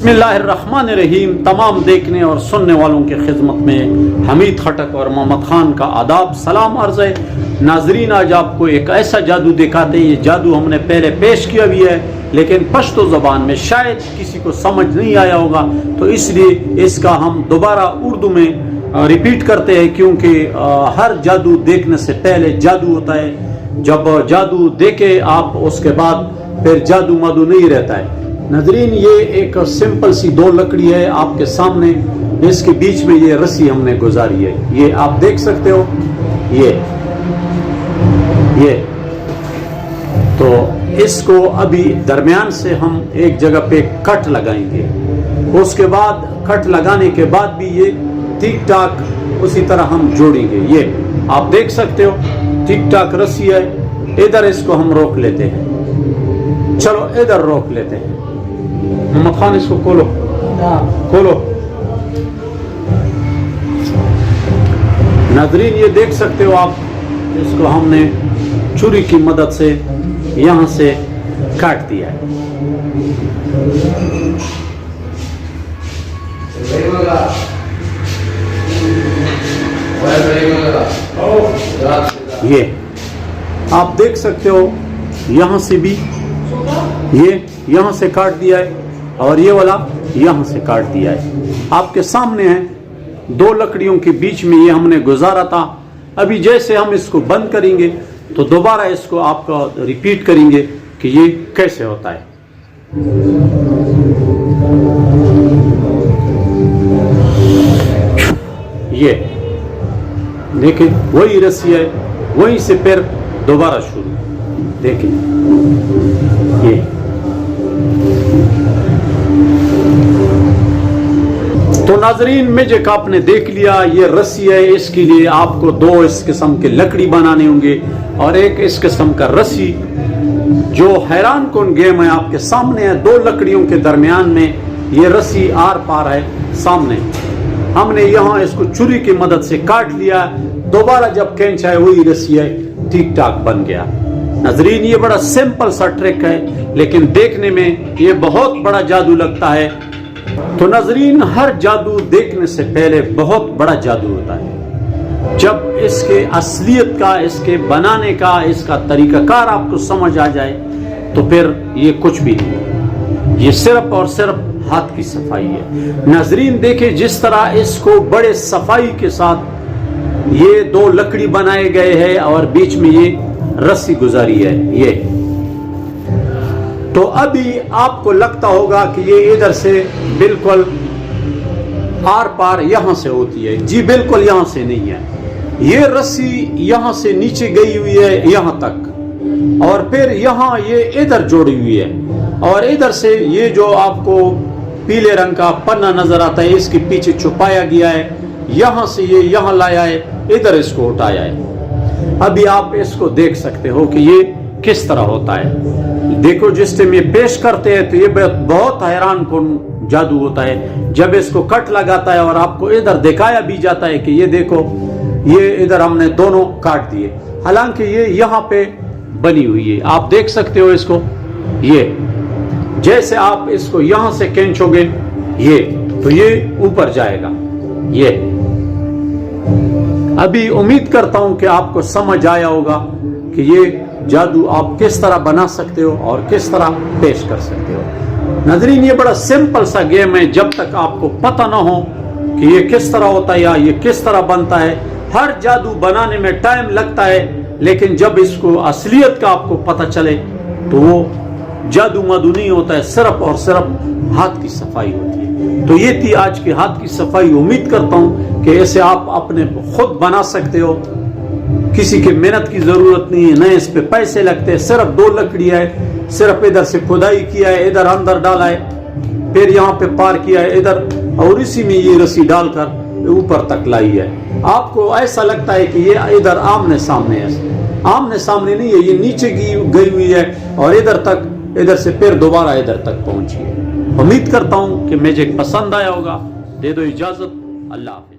बिस्मिल्लाहिर्रहमानिर्रहीम। तमाम देखने और सुनने वालों की खिदमत में हमीद खटक और मोहम्मद खान का आदाब सलाम अर्ज़ है। नाजरीन, आज आपको एक ऐसा जादू दिखाते हैं। ये जादू हमने पहले पेश किया भी है, लेकिन पश्तो ज़बान में शायद किसी को समझ नहीं आया होगा, तो इसलिए इसका हम दोबारा उर्दू में रिपीट करते हैं, क्योंकि हर जादू देखने से पहले जादू होता है। जब जादू देखे आप, उसके बाद फिर जादू मादू नहीं रहता है। नजरीन, ये एक सिंपल सी दो लकड़ी है आपके सामने, इसके बीच में ये रस्सी हमने गुजारी है। ये आप देख सकते हो, ये तो इसको अभी दरमियान से हम एक जगह पे कट लगाएंगे। उसके बाद कट लगाने के बाद भी ये ठीक ठाक उसी तरह हम जोड़ेंगे। ये आप देख सकते हो, ठीक ठाक रस्सी है। इधर इसको हम रोक लेते हैं। चलो इधर रोक लेते हैं। मोहम्मद खान, इसको खोलो खोलो। नाजरीन, ये देख सकते हो आप, इसको हमने छुरी की मदद से यहां से काट दिया है। ये आप देख सकते हो, यहां से भी ये यहां से काट दिया है, और ये वाला यहां से काट दिया है। आपके सामने है, दो लकड़ियों के बीच में ये हमने गुजारा था। अभी जैसे हम इसको बंद करेंगे तो दोबारा इसको आपको रिपीट करेंगे कि ये कैसे होता है। ये देखिए, वही रस्सी है, वहीं से फिर दोबारा शुरू। देखिए ये तो नाजरीन, मेजिक आपने देख लिया। ये रस्सी है, इसके लिए आपको दो इस किस्म के लकड़ी बनाने होंगे और एक इस किस्म का रस्सी। जो हैरान कौन गेम है आपके सामने है, दो लकड़ियों के दरमियान में ये रस्सी आर पार है सामने। हमने यहाँ इसको छुरी की मदद से काट लिया, दोबारा जब खींचा है वही रस्सी है, ठीक ठाक बन गया। नाजरीन, ये बड़ा सिंपल सा ट्रिक है, लेकिन देखने में ये बहुत बड़ा जादू लगता है। तो नाजरीन, हर जादू देखने से पहले बहुत बड़ा जादू होता है। जब इसके असलियत का, इसके बनाने का, इसका तरीकाकार आपको समझ आ जाए तो फिर ये कुछ भी नहीं, ये सिर्फ और सिर्फ हाथ की सफाई है। नाजरीन देखिए, जिस तरह इसको बड़े सफाई के साथ ये दो लकड़ी बनाए गए हैं और बीच में ये रस्सी गुजारी है। ये तो अभी आपको लगता होगा कि ये इधर से बिल्कुल आर पार यहां से होती है। जी बिल्कुल यहां से नहीं है। ये रस्सी यहां से नीचे गई हुई है यहां तक, और फिर यहां ये इधर जोड़ी हुई है, और इधर से ये जो आपको पीले रंग का पन्ना नजर आता है, इसके पीछे छुपाया गया है। यहां से ये यहां लाया है, इधर इसको उठाया है। अभी आप इसको देख सकते हो कि ये किस तरह होता है। देखो, जिस टाइम ये पेश करते हैं तो ये बहुत हैरान कौन जादू होता है। जब इसको कट लगाता है और आपको इधर दिखाया भी जाता है कि ये देखो, ये इधर हमने दोनों काट दिए, हालांकि ये यहाँ पे बनी हुई है। आप देख सकते हो इसको। ये जैसे आप इसको यहां से खींचोगे ये, तो ये ऊपर जाएगा। ये अभी उम्मीद करता हूं कि आपको समझ आया होगा कि ये जादू आप किस तरह बना सकते हो और किस तरह पेश कर सकते हो। नाज़रीन, ये बड़ा सिंपल सा गेम है। जब तक आपको पता ना हो कि ये किस तरह होता है या ये किस तरह बनता है, हर जादू बनाने में टाइम लगता है, लेकिन जब इसको असलियत का आपको पता चले तो वो जादू मादू नहीं होता है, सिर्फ और सिर्फ हाथ की सफाई होती है। तो ये थी आज की हाथ की सफाई। उम्मीद करता हूं कि इसे आप अपने खुद बना सकते हो। किसी की मेहनत की जरूरत नहीं है, न इस पे पैसे लगते हैं। सिर्फ दो लकड़ी है, सिर्फ इधर से खुदाई किया है, इधर अंदर डाला है, फिर यहाँ पे पार किया है इधर, और इसी में ये रस्सी डालकर ऊपर तक लाई है। आपको ऐसा लगता है कि ये इधर आमने सामने है, आमने सामने नहीं है, ये नीचे गई हुई है और इधर तक, इधर से फिर दोबारा इधर तक पहुंची है। उम्मीद करता हूं कि मुझे पसंद आया होगा। दे दो इजाजत। अल्लाह।